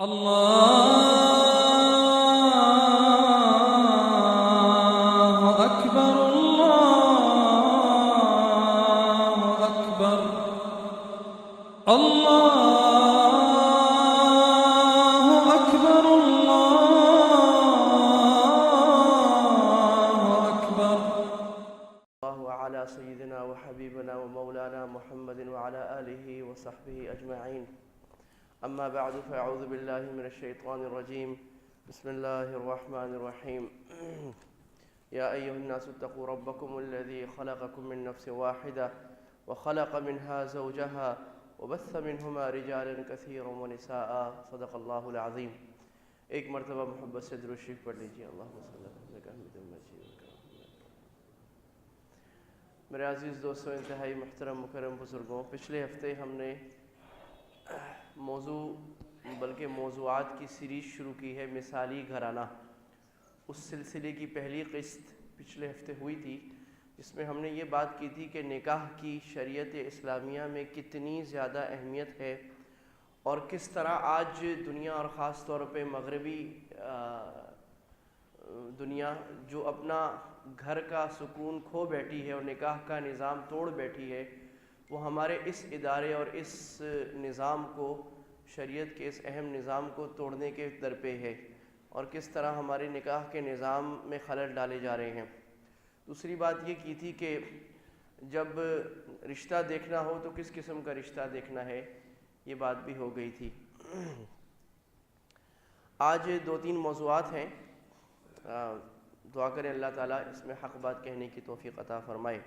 اللہ اکبر اللہ اکبر اللہ اکبر اللہ اکبر اللہ علی سیدنا و حبیبنا و مولانا محمد وعلی آلہ و صحبہ اجمعین اما بعد فاعوذ باللہ من الشیطان الرجیم بسم اللہ الرحمن الرحیم یا ایہا الناس اتقوا ربکم الذی خلقکم من نفس واحدہ وخلق منها زوجها وبث منہما رجالا کثیرا ونساء صدق اللہ العظیم۔ ایک مرتبہ محبت سے درود شریف پڑھ لیجیے۔ اللہم صلی اللہ علیہ وسلم۔ میرے عزیز دوستوں، انتہائی محترم مکرم بزرگوں، پچھلے ہفتے ہم نے بلکہ موضوعات کی سیریز شروع کی ہے، مثالی گھرانہ۔ اس سلسلے کی پہلی قسط پچھلے ہفتے ہوئی تھی، جس میں ہم نے یہ بات کی تھی کہ نکاح کی شریعت اسلامیہ میں کتنی زیادہ اہمیت ہے، اور کس طرح آج دنیا اور خاص طور پہ مغربی دنیا جو اپنا گھر کا سکون کھو بیٹھی ہے اور نکاح کا نظام توڑ بیٹھی ہے، وہ ہمارے اس ادارے اور اس نظام کو، شریعت کے اس اہم نظام کو توڑنے کے در پہ ہے، اور کس طرح ہمارے نکاح کے نظام میں خلل ڈالے جا رہے ہیں۔ دوسری بات یہ کی تھی کہ جب رشتہ دیکھنا ہو تو کس قسم کا رشتہ دیکھنا ہے، یہ بات بھی ہو گئی تھی۔ آج دو تین موضوعات ہیں، دعا کریں اللہ تعالیٰ اس میں حق بات کہنے کی توفیق عطا فرمائے۔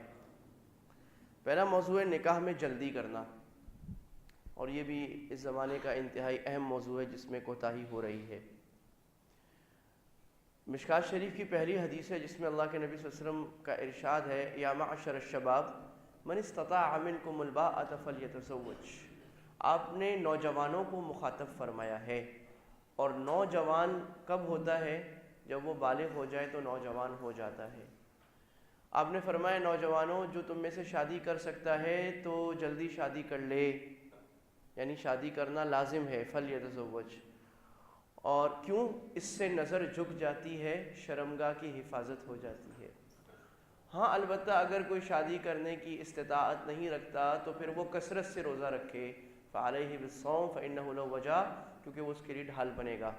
پہلا موضوع ہے نکاح میں جلدی کرنا، اور یہ بھی اس زمانے کا انتہائی اہم موضوع ہے جس میں کوتاہی ہو رہی ہے۔ مشکوٰۃ شریف کی پہلی حدیث ہے جس میں اللہ کے نبی صلی اللہ علیہ وسلم کا ارشاد ہے، یا معشر الشباب من استطاع منکم الباءۃ فلیتزوج۔ آپ نے نوجوانوں کو مخاطب فرمایا ہے، اور نوجوان کب ہوتا ہے؟ جب وہ بالغ ہو جائے تو نوجوان ہو جاتا ہے۔ آپ نے فرمایا نوجوانوں، جو تم میں سے شادی کر سکتا ہے تو جلدی شادی کر لے، یعنی شادی کرنا لازم ہے، فلیتزوج۔ اور کیوں؟ اس سے نظر جھک جاتی ہے، شرمگاہ کی حفاظت ہو جاتی ہے۔ ہاں البتہ اگر کوئی شادی کرنے کی استطاعت نہیں رکھتا تو پھر وہ کثرت سے روزہ رکھے، فعلیہ بالصوم فإنہ لہ وجاء، کیونکہ وہ اس کے لیے ڈھال بنے گا۔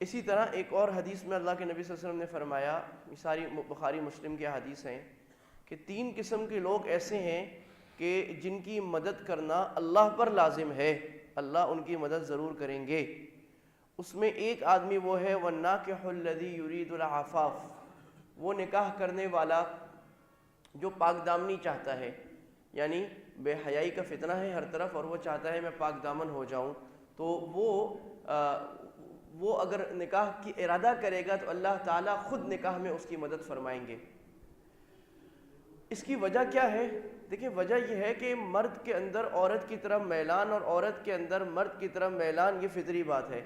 اسی طرح ایک اور حدیث میں اللہ کے نبی صلی اللہ علیہ وسلم نے فرمایا، یہ ساری بخاری مسلم کی حدیث ہیں، کہ تین قسم کے لوگ ایسے ہیں کہ جن کی مدد کرنا اللہ پر لازم ہے، اللہ ان کی مدد ضرور کریں گے۔ اس میں ایک آدمی وہ ہے وَالنَّاكِحُ الَّذِي يُرِيدُ الْعَفَافَ، وہ نکاح کرنے والا جو پاک دامنی چاہتا ہے، یعنی بے حیائی کا فتنہ ہے ہر طرف اور وہ چاہتا ہے میں پاک دامن ہو جاؤں، تو وہ اگر نکاح کی ارادہ کرے گا تو اللہ تعالیٰ خود نکاح میں اس کی مدد فرمائیں گے۔ اس کی وجہ کیا ہے؟ دیکھیں، وجہ یہ ہے کہ مرد کے اندر عورت کی طرف میلان اور عورت کے اندر مرد کی طرف میلان، یہ فطری بات ہے،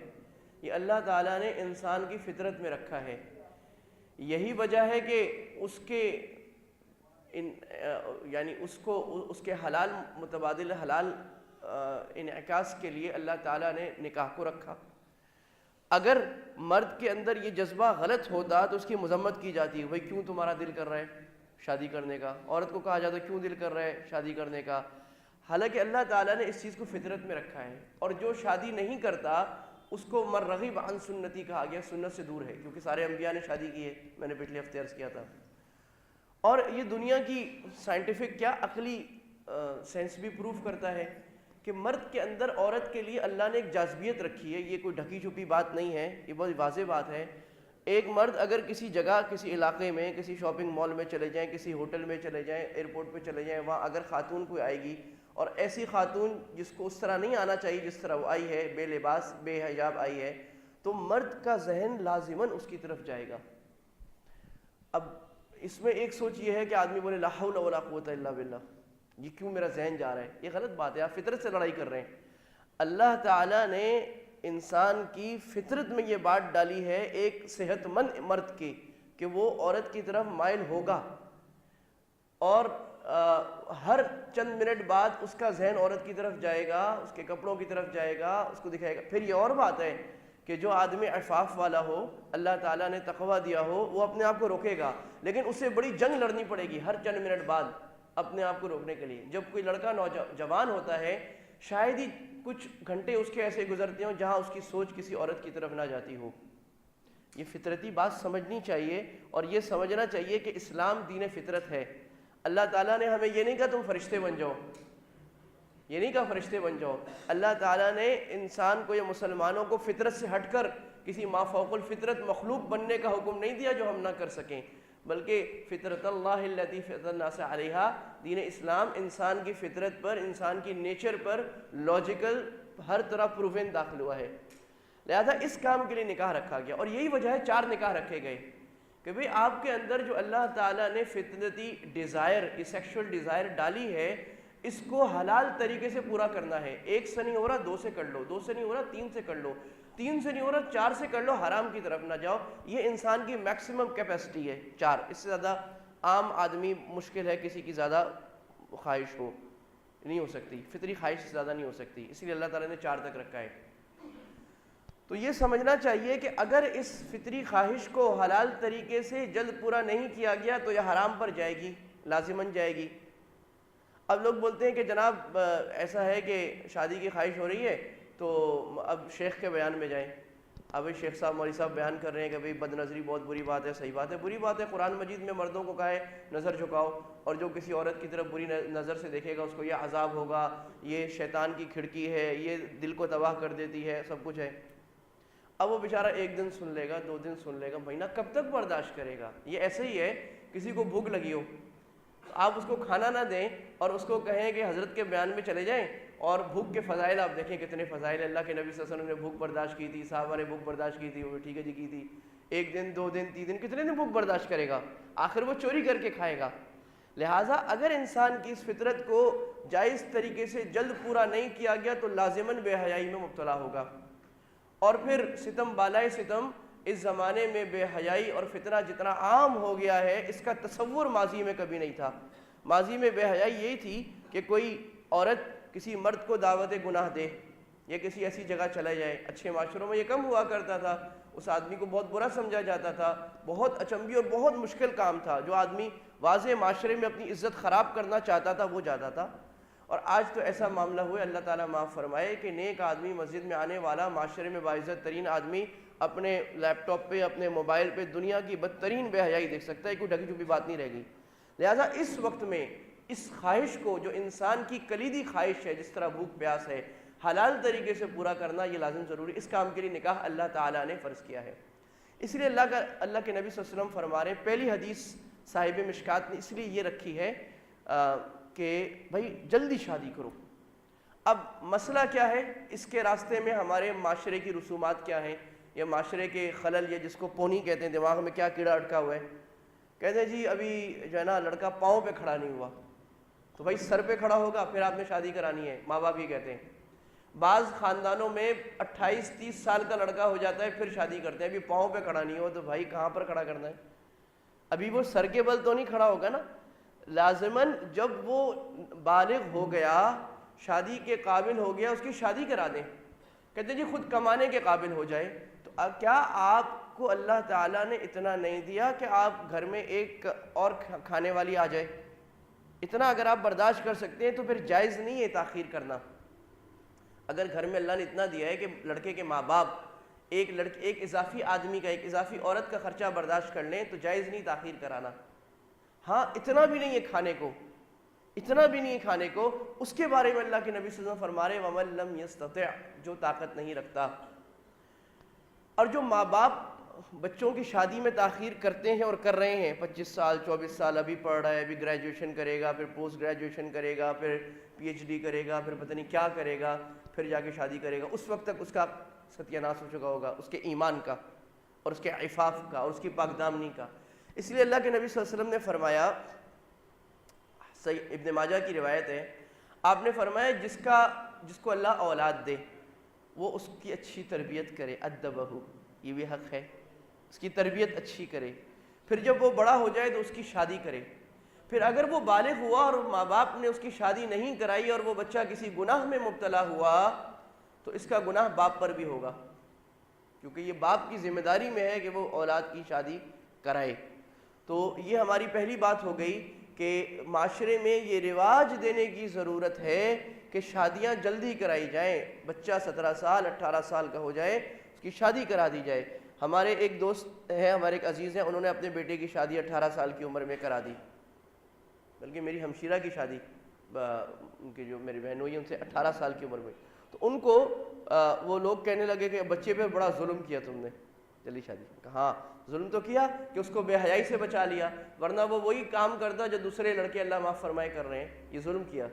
یہ اللہ تعالیٰ نے انسان کی فطرت میں رکھا ہے۔ یہی وجہ ہے کہ اس کے حلال متبادل حلال انعکاس کے لیے اللہ تعالیٰ نے نکاح کو رکھا۔ اگر مرد کے اندر یہ جذبہ غلط ہوتا تو اس کی مذمت کی جاتی ہے، بھائی کیوں تمہارا دل کر رہا ہے شادی کرنے کا؟ عورت کو کہا جاتا ہے کیوں دل کر رہا ہے شادی کرنے کا؟ حالانکہ اللہ تعالیٰ نے اس چیز کو فطرت میں رکھا ہے، اور جو شادی نہیں کرتا اس کو من رغب عن سنتی کہا گیا، سنت سے دور ہے، کیونکہ سارے انبیاء نے شادی کی ہے، میں نے پچھلے ہفتے عرض کیا تھا۔ اور یہ دنیا کی سائنٹیفک کیا عقلی سائنس بھی پروف کرتا ہے کہ مرد کے اندر عورت کے لیے اللہ نے ایک جاذبیت رکھی ہے، یہ کوئی ڈھکی چھپی بات نہیں ہے، یہ بہت واضح بات ہے۔ ایک مرد اگر کسی جگہ، کسی علاقے میں، کسی شاپنگ مال میں چلے جائیں، کسی ہوٹل میں چلے جائیں، ایئرپورٹ پہ چلے جائیں، وہاں اگر خاتون کوئی آئے گی اور ایسی خاتون جس کو اس طرح نہیں آنا چاہیے جس طرح وہ آئی ہے، بے لباس بے حجاب آئی ہے، تو مرد کا ذہن لازماً اس کی طرف جائے گا۔ اب اس میں ایک سوچ یہ ہے کہ آدمی بولے لا حول ولا قوت الا باللہ، یہ کیوں میرا ذہن جا رہا ہے؟ یہ غلط بات ہے، آپ فطرت سے لڑائی کر رہے ہیں۔ اللہ تعالیٰ نے انسان کی فطرت میں یہ بات ڈالی ہے ایک صحت مند مرد کی، کہ وہ عورت کی طرف مائل ہوگا، اور ہر چند منٹ بعد اس کا ذہن عورت کی طرف جائے گا، اس کے کپڑوں کی طرف جائے گا، اس کو دکھائے گا۔ پھر یہ اور بات ہے کہ جو آدمی عفاف والا ہو، اللہ تعالیٰ نے تقویٰ دیا ہو، وہ اپنے آپ کو روکے گا، لیکن اسے بڑی جنگ لڑنی پڑے گی ہر چند منٹ بعد اپنے آپ کو روکنے کے لیے۔ جب کوئی لڑکا نوجوان ہوتا ہے، شاید ہی کچھ گھنٹے اس کے ایسے گزرتے ہوں جہاں اس کی سوچ کسی عورت کی طرف نہ جاتی ہو۔ یہ فطرتی بات سمجھنی چاہیے، اور یہ سمجھنا چاہیے کہ اسلام دین فطرت ہے۔ اللہ تعالیٰ نے ہمیں یہ نہیں کہا تم فرشتے بن جاؤ، یہ نہیں کہا فرشتے بن جاؤ۔ اللہ تعالیٰ نے انسان کو یا مسلمانوں کو فطرت سے ہٹ کر کسی ما فوق الفطرت مخلوق بننے کا حکم نہیں دیا جو ہم نہ کر سکیں، بلکہ فطرت اللہ التی فطر الناس علیہا، دین اسلام انسان کی فطرت پر، انسان کی نیچر پر لاجیکل ہر طرح پروون داخل ہوا ہے۔ لہذا اس کام کے لیے نکاح رکھا گیا، اور یہی وجہ ہے 4 نکاح رکھے گئے کہ بھئی آپ کے اندر جو اللہ تعالیٰ نے فطرتی ڈیزائر، یہ سیکشول ڈیزائر ڈالی ہے، اس کو حلال طریقے سے پورا کرنا ہے۔ 1 سے نہیں ہو رہا 2 سے کر لو، 2 سے نہیں ہو رہا 3 سے کر لو، 3 سے نہیں ہو رہا 4 سے کر لو، حرام کی طرف نہ جاؤ۔ یہ انسان کی میکسیمم کیپیسٹی ہے 4، اس سے زیادہ عام آدمی مشکل ہے کسی کی زیادہ خواہش ہو، نہیں ہو سکتی، فطری خواہش سے زیادہ نہیں ہو سکتی، اس لیے اللہ تعالیٰ نے 4 تک رکھا ہے۔ تو یہ سمجھنا چاہیے کہ اگر اس فطری خواہش کو حلال طریقے سے جلد پورا نہیں کیا گیا تو یہ حرام پر جائے گی، لازماً جائے گی۔ اب لوگ بولتے ہیں کہ جناب ایسا ہے کہ شادی کی خواہش ہو رہی ہے تو اب شیخ کے بیان میں جائیں۔ اب شیخ صاحب مولوی صاحب بیان کر رہے ہیں کہ بھئی بد نظری بہت بری بات ہے، صحیح بات ہے، بری بات ہے۔ قرآن مجید میں مردوں کو کہا ہے نظر جھکاؤ، اور جو کسی عورت کی طرف بری نظر سے دیکھے گا اس کو یہ عذاب ہوگا، یہ شیطان کی کھڑکی ہے، یہ دل کو تباہ کر دیتی ہے، سب کچھ ہے۔ اب وہ بیچارہ 1 دن سن لے گا، 2 دن سن لے گا، مہینہ کب تک برداشت کرے گا؟ یہ ایسے ہی ہے، کسی کو بھوک لگی ہو، آپ اس کو کھانا نہ دیں اور اس کو کہیں کہ حضرت کے بیان میں چلے جائیں، اور بھوک کے فضائل آپ دیکھیں کتنے فضائل۔ اللہ کے نبی صلی اللہ علیہ وسلم نے بھوک برداشت کی تھی، صحابہ نے بھوک برداشت کی تھی، وہ ٹھیک ہے جی کی تھی۔ 1 دن 2 دن 3 دن، کتنے دن بھوک برداشت کرے گا؟ آخر وہ چوری کر کے کھائے گا۔ لہٰذا اگر انسان کی اس فطرت کو جائز طریقے سے جلد پورا نہیں کیا گیا تو لازماً بے حیائی میں مبتلا ہوگا۔ اور پھر ستم بالائے ستم، اس زمانے میں بے حیائی اور فتنہ جتنا عام ہو گیا ہے، اس کا تصور ماضی میں کبھی نہیں تھا۔ ماضی میں بے حیائی یہی تھی کہ کوئی عورت کسی مرد کو دعوت گناہ دے یا کسی ایسی جگہ چلا جائے۔ اچھے معاشروں میں یہ کم ہوا کرتا تھا، اس آدمی کو بہت برا سمجھا جاتا تھا، بہت اچنبھی اور بہت مشکل کام تھا۔ جو آدمی واضح معاشرے میں اپنی عزت خراب کرنا چاہتا تھا وہ جاتا تھا۔ اور آج تو ایسا معاملہ ہوا، اللہ تعالیٰ معاف فرمائے، کہ نیک آدمی، مسجد میں آنے والا، معاشرے میں باعزت ترین آدمی اپنے لیپ ٹاپ پہ، اپنے موبائل پہ دنیا کی بدترین بے حیائی دیکھ سکتا ہے، کوئی ڈھکی چھپی بات نہیں رہ گئی۔ لہٰذا اس وقت میں اس خواہش کو، جو انسان کی کلیدی خواہش ہے، جس طرح بھوک پیاس ہے، حلال طریقے سے پورا کرنا یہ لازم ضروری۔ اس کام کے لیے نکاح اللہ تعالیٰ نے فرض کیا ہے۔ اس لیے اللہ کے نبی صلی اللہ علیہ وسلم فرما رہے ہیں، پہلی حدیث صاحب مشکات نے اس لیے یہ رکھی ہے کہ بھائی جلدی شادی کرو۔ اب مسئلہ کیا ہے؟ اس کے راستے میں ہمارے معاشرے کی رسومات کیا ہیں، یا معاشرے کے خلل، یا جس کو پونی کہتے ہیں، دماغ میں کیا کیڑا اٹکا ہوا ہے۔ کہتے ہیں جی ابھی جو ہے نا لڑکا پاؤں پہ کھڑا نہیں ہوا، تو بھائی سر پہ کھڑا ہوگا پھر آپ نے شادی کرانی ہے، ماں باپ یہ کہتے ہیں۔ بعض خاندانوں میں 28-30 سال کا لڑکا ہو جاتا ہے پھر شادی کرتے ہیں، ابھی پاؤں پہ کھڑا نہیں ہو، تو بھائی کہاں پر کھڑا کرنا ہے؟ ابھی وہ سر کے بل تو نہیں کھڑا ہوگا نا۔ لازماً جب وہ بالغ ہو گیا، شادی کے قابل ہو گیا، اس کی شادی کرا دیں۔ کہتے ہیں جی خود کمانے کے قابل ہو جائے، تو کیا آپ کو اللہ تعالیٰ نے اتنا نہیں دیا کہ آپ گھر میں ایک اور کھانے والی آ جائے؟ اتنا اگر آپ برداشت کر سکتے ہیں تو پھر جائز نہیں ہے تاخیر کرنا۔ اگر گھر میں اللہ نے اتنا دیا ہے کہ لڑکے کے ماں باپ ایک اضافی آدمی کا، ایک اضافی عورت کا خرچہ برداشت کر لیں تو جائز نہیں تاخیر کرانا۔ ہاں اتنا بھی نہیں ہے کھانے کو، اتنا بھی نہیں ہے کھانے کو، اس کے بارے میں اللہ کے نبی صلی اللہ علیہ وسلم فرما رہے وَمَن لَّمْ يَسْتَطِعْ، جو طاقت نہیں رکھتا۔ اور جو ماں باپ بچوں کی شادی میں تاخیر کرتے ہیں اور کر رہے ہیں، 25 سال 24 سال، ابھی پڑھ رہا ہے، ابھی گریجویشن کرے گا، پھر پوسٹ گریجویشن کرے گا، پھر پی ایچ ڈی کرے گا، پھر پتہ نہیں کیا کرے گا، پھر جا کے شادی کرے گا، اس وقت تک اس کا ستیہ ناش ہو چکا ہوگا، اس کے ایمان کا اور اس کے عفاف کا اور اس کی پاک دامنی کا۔ اس لیے اللہ کے نبی صلی اللہ علیہ وسلم نے فرمایا، ابن ماجہ کی روایت ہے، آپ نے فرمایا جس کو اللہ اولاد دے وہ اس کی اچھی تربیت کرے، ادبہ، یہ بھی حق ہے، اس کی تربیت اچھی کرے، پھر جب وہ بڑا ہو جائے تو اس کی شادی کرے، پھر اگر وہ بالغ ہوا اور ماں باپ نے اس کی شادی نہیں کرائی اور وہ بچہ کسی گناہ میں مبتلا ہوا تو اس کا گناہ باپ پر بھی ہوگا، کیونکہ یہ باپ کی ذمہ داری میں ہے کہ وہ اولاد کی شادی کرائے۔ تو یہ ہماری پہلی بات ہو گئی کہ معاشرے میں یہ رواج دینے کی ضرورت ہے کہ شادیاں جلدی کرائی جائیں، بچہ 17 سال 18 سال کا ہو جائے اس کی شادی کرا دی جائے۔ ہمارے ایک دوست ہیں، ہمارے ایک عزیز ہیں، انہوں نے اپنے بیٹے کی شادی 18 سال کی عمر میں کرا دی، بلکہ میری ہمشیرہ کی شادی ان کی جو میری بہن ہوئی ان سے 18 سال کی عمر میں، تو ان کو وہ لوگ کہنے لگے کہ بچے پہ بڑا ظلم کیا تم نے، جلدی شادی۔ کہا ہاں ظلم تو کیا کہ اس کو بے حیائی سے بچا لیا، ورنہ وہ وہی کام کرتا جو دوسرے لڑکے اللہ معاف فرمائے کر رہے ہیں، یہ ظلم کیا،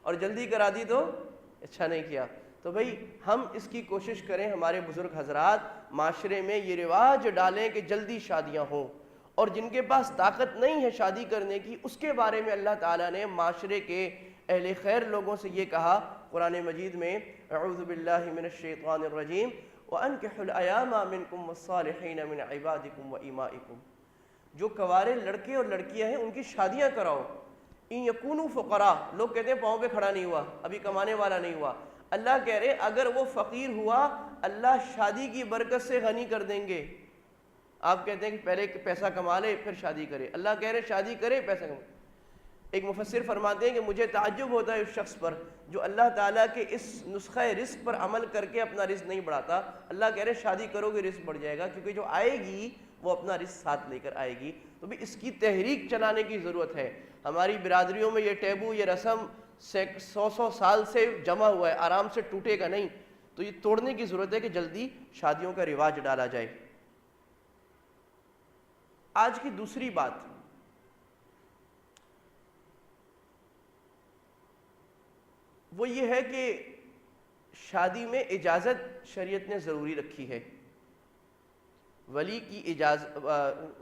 اور جلدی کرا دی تو اچھا نہیں کیا۔ تو بھئی ہم اس کی کوشش کریں، ہمارے بزرگ حضرات معاشرے میں یہ رواج ڈالیں کہ جلدی شادیاں ہوں، اور جن کے پاس طاقت نہیں ہے شادی کرنے کی اس کے بارے میں اللہ تعالیٰ نے معاشرے کے اہل خیر لوگوں سے یہ کہا قرآن مجید میں، اعوذ باللہ من الشیطان الرجیم، وَأَنْكِحُوا الْأَيَامَ مِنْكُمْ وَالصَّالِحِينَ مِنْ عِبَادِكُمْ وَإِمَائِكُمْ، جو کوارے لڑکے اور لڑکیاں ہیں ان کی شادیاں کراؤ۔ ان یکونوا فقراء، لوگ کہتے ہیں پاؤں پہ کھڑا نہیں ہوا، ابھی کمانے والا نہیں ہوا، اللہ کہہ رہے اگر وہ فقیر ہوا اللہ شادی کی برکت سے غنی کر دیں گے۔ آپ کہتے ہیں کہ پہلے پیسہ کما لے پھر شادی کرے، اللہ کہہ رہے شادی کرے پیسہ کما۔ ایک مفسر فرماتے ہیں کہ مجھے تعجب ہوتا ہے اس شخص پر جو اللہ تعالیٰ کے اس نسخہ رزق پر عمل کر کے اپنا رزق نہیں بڑھاتا۔ اللہ کہہ رہے شادی کرو گے رزق بڑھ جائے گا، کیونکہ جو آئے گی وہ اپنا رزق ساتھ لے کر آئے گی۔ تو بھی اس کی تحریک چلانے کی ضرورت ہے۔ ہماری برادریوں میں یہ ٹیبو، یہ رسم 100 سال سے جمع ہوا ہے، آرام سے ٹوٹے گا نہیں، تو یہ توڑنے کی ضرورت ہے کہ جلدی شادیوں کا رواج ڈالا جائے۔ آج کی دوسری بات، وہ یہ ہے کہ شادی میں اجازت شریعت نے ضروری رکھی ہے۔ ولی کی اجازت،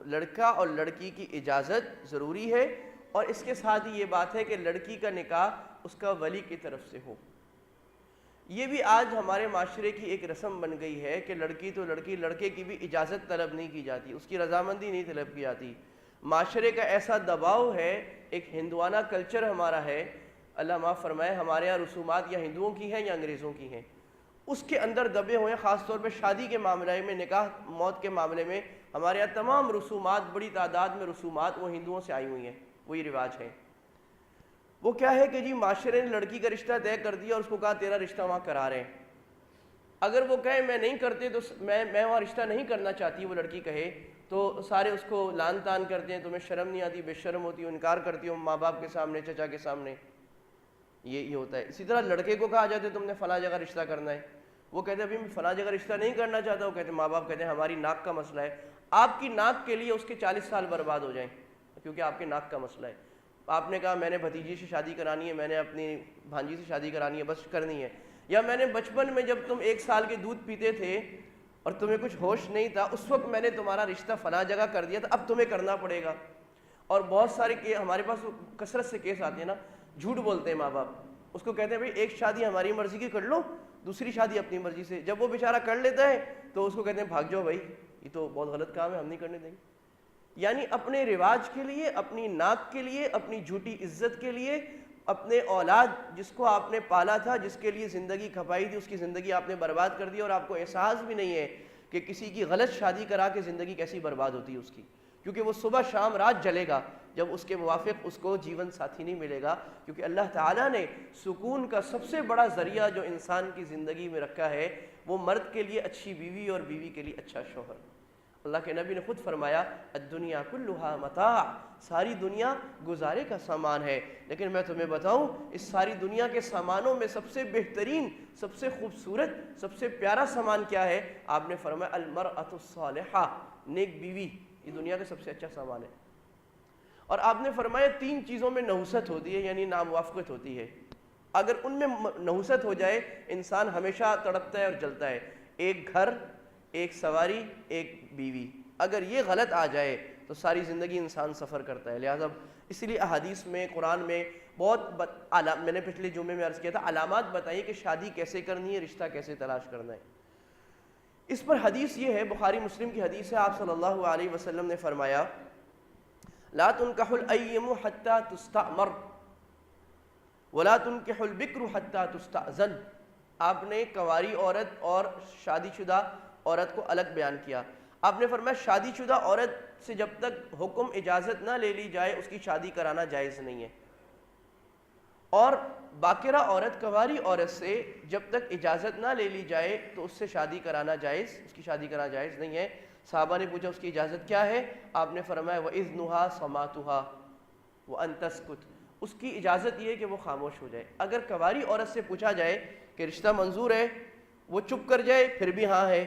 لڑکا اور لڑکی کی اجازت ضروری ہے، اور اس کے ساتھ ہی یہ بات ہے کہ لڑکی کا نکاح اس کا ولی کی طرف سے ہو۔ یہ بھی آج ہمارے معاشرے کی ایک رسم بن گئی ہے کہ لڑکی تو لڑکی، لڑکے کی بھی اجازت طلب نہیں کی جاتی، اس کی رضامندی نہیں طلب کی جاتی۔ معاشرے کا ایسا دباؤ ہے، ایک ہندوانہ کلچر ہمارا ہے، اللہ معاف فرمائے، ہمارے یہاں رسومات یا ہندوؤں کی ہیں یا انگریزوں کی ہیں، اس کے اندر دبے ہوئے ہیں۔ خاص طور پہ شادی کے معاملے میں، نکاح موت کے معاملے میں ہمارے یہاں تمام رسومات، بڑی تعداد میں رسومات وہ ہندوؤں سے آئی ہوئی ہیں، وہی رواج ہے۔ وہ کیا ہے کہ جی معاشرے نے لڑکی کا رشتہ طے کر دیا اور اس کو کہا تیرا رشتہ وہاں کرا رہے ہیں۔ اگر وہ کہے میں نہیں کرتے تو میں وہاں رشتہ نہیں کرنا چاہتی، وہ لڑکی کہے تو سارے اس کو لان تان کرتے ہیں، تمہیں شرم نہیں آتی، بے شرم ہوتی ہو، انکار کرتی ہو ماں باپ کے سامنے، چچا کے سامنے، یہ ہوتا ہے۔ اسی طرح لڑکے کو کہا جاتا ہے تم نے فلاں جگہ رشتہ کرنا ہے، وہ کہتے ہیں ابھی میں فلاں جگہ رشتہ نہیں کرنا چاہتا، وہ کہتے ہیں، ماں باپ کہتے ہیں ہماری ناک کا مسئلہ ہے۔ آپ کی ناک کے لیے اس کے 40 سال برباد ہو جائیں کیونکہ آپ کے ناک کا مسئلہ ہے۔ آپ نے کہا میں نے بھتیجی سے شادی کرانی ہے، میں نے اپنی بھانجی سے شادی کرانی ہے، بس کرنی ہے، یا میں نے بچپن میں جب تم 1 سال کے دودھ پیتے تھے اور تمہیں کچھ ہوش نہیں تھا اس وقت میں نے تمہارا رشتہ فلاں جگہ کر دیا تھا، اب تمہیں کرنا پڑے گا۔ اور بہت سارے ہمارے پاس کثرت سے کیس آتے ہیں نا، جھوٹ بولتے ہیں ماں باپ، اس کو کہتے ہیں بھائی ایک شادی ہماری مرضی کی کر لو، دوسری شادی اپنی مرضی سے۔ جب وہ بیچارہ کر لیتا ہے تو اس کو کہتے ہیں بھاگ جاؤ بھائی، یہ تو بہت غلط کام ہے، ہم نہیں کرنے دیں گے۔ یعنی اپنے رواج کے لیے، اپنی ناک کے لیے، اپنی جھوٹی عزت کے لیے، اپنے اولاد جس کو آپ نے پالا تھا، جس کے لیے زندگی کھپائی تھی، اس کی زندگی آپ نے برباد کر دی، اور آپ کو احساس بھی نہیں ہے کہ کسی کی غلط شادی کرا کے زندگی کیسی برباد ہوتی ہے اس کی، کیونکہ وہ صبح شام رات جلے گا جب اس کے موافق اس کو جیون ساتھی نہیں ملے گا۔ کیونکہ اللہ تعالیٰ نے سکون کا سب سے بڑا ذریعہ جو انسان کی زندگی میں رکھا ہے وہ مرد کے لیے اچھی بیوی اور بیوی کے لیے اچھا شوہر۔ اللہ کے نبی نے خود فرمایا الدنیا کلھا متاع، ساری دنیا گزارے کا سامان ہے، لیکن میں تمہیں بتاؤں اس ساری دنیا کے سامانوں میں سب سے بہترین، سب سے خوبصورت، سب سے پیارا سامان کیا ہے؟ آپ نے فرمایا المرأۃ الصالحہ، نیک بیوی، یہ دنیا کا سب سے اچھا سامان ہے۔ اور آپ نے فرمایا 3 چیزوں میں نحوست ہوتی ہے، یعنی ناموافقت ہوتی ہے، اگر ان میں نحوست ہو جائے انسان ہمیشہ تڑپتا ہے اور جلتا ہے۔ ایک گھر، ایک سواری، ایک بیوی، اگر یہ غلط آ جائے تو ساری زندگی انسان سفر کرتا ہے۔ لہذا اسی لیے احادیث میں، قرآن میں بہت میں نے پچھلے جمعے میں عرض کیا تھا، علامات بتائی کہ شادی کیسے کرنی ہے، رشتہ کیسے تلاش کرنا ہے۔ اس پر حدیث یہ ہے، بخاری مسلم کی حدیث ہے، آپ صلی اللہ علیہ وسلم نے فرمایا لا تنکح الایم حتی تستأمر ولا تنکح البکر حتی تستأذن. آپ نے کنواری عورت اور شادی شدہ عورت کو الگ بیان کیا. آپ نے فرمایا شادی شدہ عورت سے جب تک حکم اجازت نہ لے لی جائے اس کی شادی کرانا جائز نہیں ہے, اور باکرہ عورت کنواری عورت سے جب تک اجازت نہ لے لی جائے تو اس سے شادی کرانا جائز, اس کی شادی کرانا جائز نہیں ہے. صحابہ نے پوچھا اس کی اجازت کیا ہے؟ آپ نے فرمایا وَإِذْنُهَا صَمَاتُهَا وَأَن تَسْكُتْ, اس کی اجازت یہ ہے کہ وہ خاموش ہو جائے. اگر کنواری عورت سے پوچھا جائے کہ رشتہ منظور ہے, وہ چپ کر جائے پھر بھی ہاں ہے,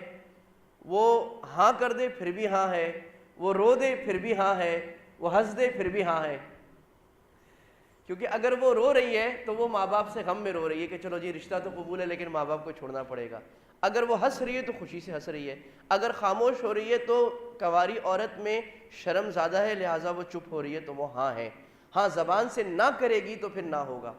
وہ ہاں کر دے پھر بھی ہاں ہے, وہ رو دے پھر بھی ہاں ہے, وہ ہنس دے پھر بھی ہاں ہے. کیونکہ اگر وہ رو رہی ہے تو وہ ماں باپ سے غم میں رو رہی ہے کہ چلو جی رشتہ تو قبول ہے لیکن ماں باپ کو چھوڑنا پڑے گا. اگر وہ ہنس رہی ہے تو خوشی سے ہنس رہی ہے. اگر خاموش ہو رہی ہے تو کنواری عورت میں شرم زیادہ ہے لہٰذا وہ چپ ہو رہی ہے تو وہ ہاں ہے. ہاں زبان سے نہ کرے گی تو پھر نہ ہوگا.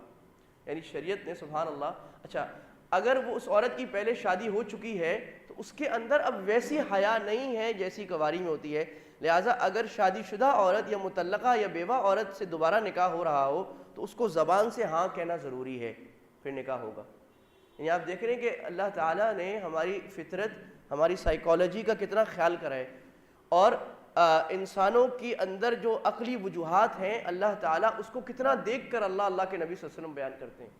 یعنی شریعت نے سبحان اللہ. اچھا اگر وہ اس عورت کی پہلے شادی ہو چکی ہے تو اس کے اندر اب ویسی حیا نہیں ہے جیسی کنواری میں ہوتی ہے, لہٰذا اگر شادی شدہ عورت یا مطلقہ یا بیوہ عورت سے دوبارہ نکاح ہو رہا ہو تو اس کو زبان سے ہاں کہنا ضروری ہے, پھر نکاح ہوگا. یعنی آپ دیکھ رہے ہیں کہ اللہ تعالیٰ نے ہماری فطرت, ہماری سائیکالوجی کا کتنا خیال کرا ہے, اور انسانوں کی اندر جو عقلی وجوہات ہیں اللہ تعالیٰ اس کو کتنا دیکھ کر اللہ کے نبی صلی اللہ علیہ وسلم بیان کرتے ہیں.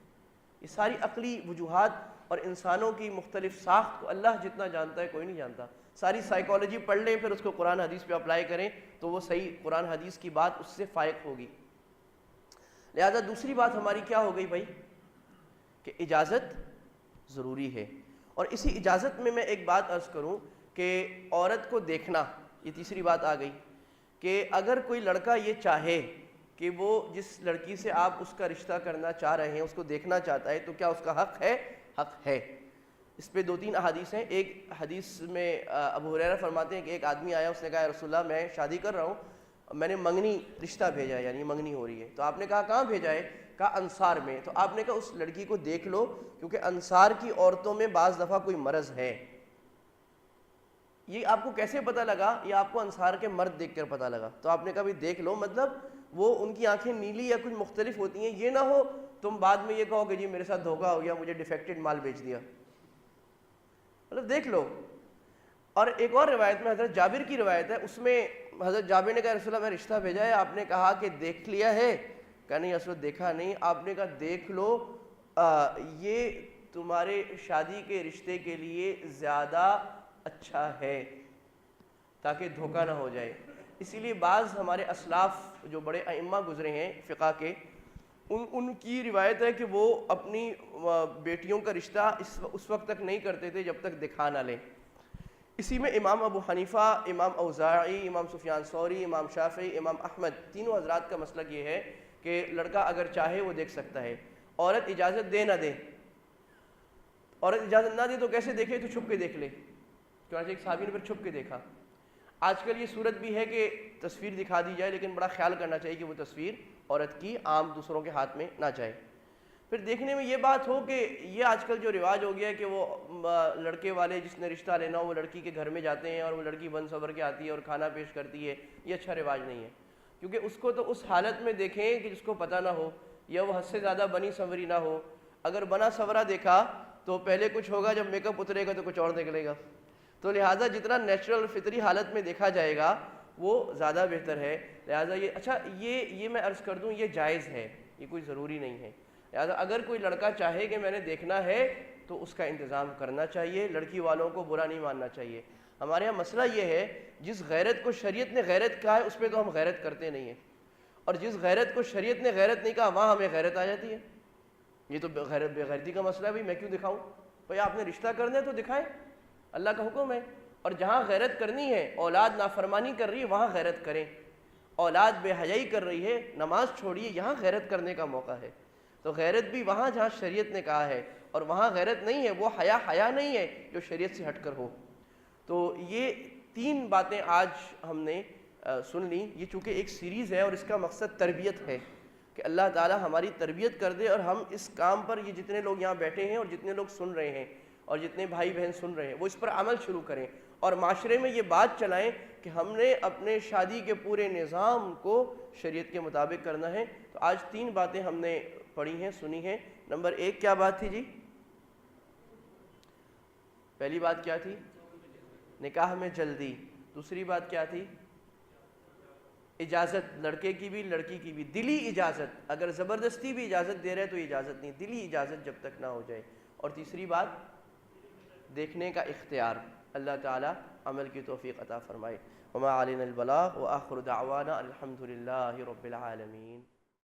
یہ ساری عقلی وجوہات اور انسانوں کی مختلف ساخت کو اللہ جتنا جانتا ہے کوئی نہیں جانتا. ساری سائیکالوجی پڑھ لیں پھر اس کو قرآن حدیث پہ اپلائی کریں تو وہ صحیح قرآن حدیث کی بات اس سے فائق ہوگی. لہذا دوسری بات ہماری کیا ہو گئی بھائی کہ اجازت ضروری ہے. اور اسی اجازت میں ایک بات عرض کروں کہ عورت کو دیکھنا, یہ تیسری بات آ گئی کہ اگر کوئی لڑکا یہ چاہے کہ وہ جس لڑکی سے آپ اس کا رشتہ کرنا چاہ رہے ہیں اس کو دیکھنا چاہتا ہے تو کیا اس کا حق ہے؟ حق ہے. اس پہ 2-3 احادیث ہیں. ایک حدیث میں ابو ہریرہ فرماتے ہیں کہ ایک آدمی آیا, اس نے کہا یا رسول اللہ میں شادی کر رہا ہوں, میں نے منگنی رشتہ بھیجا ہے, یعنی منگنی ہو رہی ہے. تو آپ نے کہا کہاں بھیجا ہے؟ کہا انصار میں. تو آپ نے کہا اس لڑکی کو دیکھ لو کیونکہ انصار کی عورتوں میں بعض دفعہ کوئی مرض ہے. یہ آپ کو کیسے پتہ لگا؟ یہ آپ کو انصار کے مرد دیکھ کر پتہ لگا. تو آپ نے کہا بھی دیکھ لو, مطلب وہ ان کی آنکھیں نیلی یا کچھ مختلف ہوتی ہیں, یہ نہ ہو تم بعد میں یہ کہو کہ جی میرے ساتھ دھوکہ ہو گیا, مجھے ڈیفیکٹڈ مال بیچ دیا. مطلب دیکھ لو. اور ایک اور روایت میں حضرت جابر کی روایت ہے, اس میں حضرت جابر نے کہا رسول اللہ میں رشتہ بھیجا ہے, آپ نے کہا کہ دیکھ لیا ہے؟ کہا نہیں رسول دیکھا نہیں. آپ نے کہا دیکھ لو, یہ تمہارے شادی کے رشتے کے لیے زیادہ اچھا ہے تاکہ دھوکہ نہ ہو جائے. اسی لیے بعض ہمارے اسلاف جو بڑے ائمہ گزرے ہیں فقہ کے, ان کی روایت ہے کہ وہ اپنی بیٹیوں کا رشتہ اس وقت تک نہیں کرتے تھے جب تک دکھا نہ لیں. اسی میں امام ابو حنیفہ, امام اوزاعی, امام سفیان ثوری, امام شافعی, امام احمد, تینوں حضرات کا مسلک یہ ہے کہ لڑکا اگر چاہے وہ دیکھ سکتا ہے, عورت اجازت دے نہ دے. عورت اجازت نہ دے تو کیسے دیکھے؟ تو چھپ کے دیکھ لے. چنانچہ ایک صحابی نے پھر چھپ کے دیکھا. آج کل یہ صورت بھی ہے کہ تصویر دکھا دی جائے, لیکن بڑا خیال کرنا چاہیے کہ وہ تصویر عورت کی عام دوسروں کے ہاتھ میں نہ جائے. پھر دیکھنے میں یہ بات ہو کہ یہ آج کل جو رواج ہو گیا ہے کہ وہ لڑکے والے جس نے رشتہ لینا ہو وہ لڑکی کے گھر میں جاتے ہیں اور وہ لڑکی بن سور کے آتی ہے اور کھانا پیش کرتی ہے, یہ اچھا رواج نہیں ہے. کیونکہ اس کو تو اس حالت میں دیکھیں کہ جس کو پتہ نہ ہو یا وہ حد سے زیادہ بنی سنوری نہ ہو. اگر بنا سورا دیکھا تو پہلے کچھ ہوگا, جب میک اپ اترے گا تو کچھ اور نکلے گا. تو لہٰذا جتنا نیچرل فطری حالت میں دیکھا جائے گا وہ زیادہ بہتر ہے. لہٰذا یہ اچھا یہ میں عرض کر دوں یہ جائز ہے, یہ کوئی ضروری نہیں ہے. لہٰذا اگر کوئی لڑکا چاہے کہ میں نے دیکھنا ہے تو اس کا انتظام کرنا چاہیے, لڑکی والوں کو برا نہیں ماننا چاہیے. ہمارے یہاں مسئلہ یہ ہے جس غیرت کو شریعت نے غیرت کہا ہے اس پہ تو ہم غیرت کرتے نہیں ہیں, اور جس غیرت کو شریعت نے غیرت نہیں کہا وہاں ہمیں غیرت آ جاتی ہے. یہ تو بے غیرتی کا مسئلہ ہے, بھائی میں کیوں دکھاؤں؟ بھائی آپ نے رشتہ کرنا ہے تو دکھائیں, اللہ کا حکم ہے. اور جہاں غیرت کرنی ہے, اولاد نافرمانی کر رہی ہے وہاں غیرت کریں. اولاد بے حیائی کر رہی ہے, نماز چھوڑیے, یہاں غیرت کرنے کا موقع ہے. تو غیرت بھی وہاں جہاں شریعت نے کہا ہے, اور وہاں غیرت نہیں ہے, وہ حیا نہیں ہے جو شریعت سے ہٹ کر ہو. تو یہ 3 باتیں آج ہم نے سن لی. یہ چونکہ ایک سیریز ہے اور اس کا مقصد تربیت ہے کہ اللہ تعالی ہماری تربیت کر دے, اور ہم اس کام پر یہ جتنے لوگ یہاں بیٹھے ہیں اور جتنے لوگ سن رہے ہیں اور جتنے بھائی بہن سن رہے ہیں وہ اس پر عمل شروع کریں اور معاشرے میں یہ بات چلائیں کہ ہم نے اپنے شادی کے پورے نظام کو شریعت کے مطابق کرنا ہے۔ تو آج 3 باتیں ہم نے پڑھی ہیں، سنی ہیں۔ نمبر 1 کیا بات تھی جی؟ پہلی بات کیا تھی؟ نکاح میں جلدی۔ دوسری بات کیا تھی؟ اجازت، لڑکے کی بھی لڑکی کی بھی، دلی اجازت۔ اگر زبردستی بھی اجازت دے رہے تو اجازت نہیں، دلی اجازت جب تک نہ ہو جائے۔ اور تیسری بات دیکھنے کا اختیار۔ اللہ تعالی عمل کی توفیق عطا فرمائے۔ وما علینا البلاغ وآخر دعوانا الحمد للہ رب العالمین۔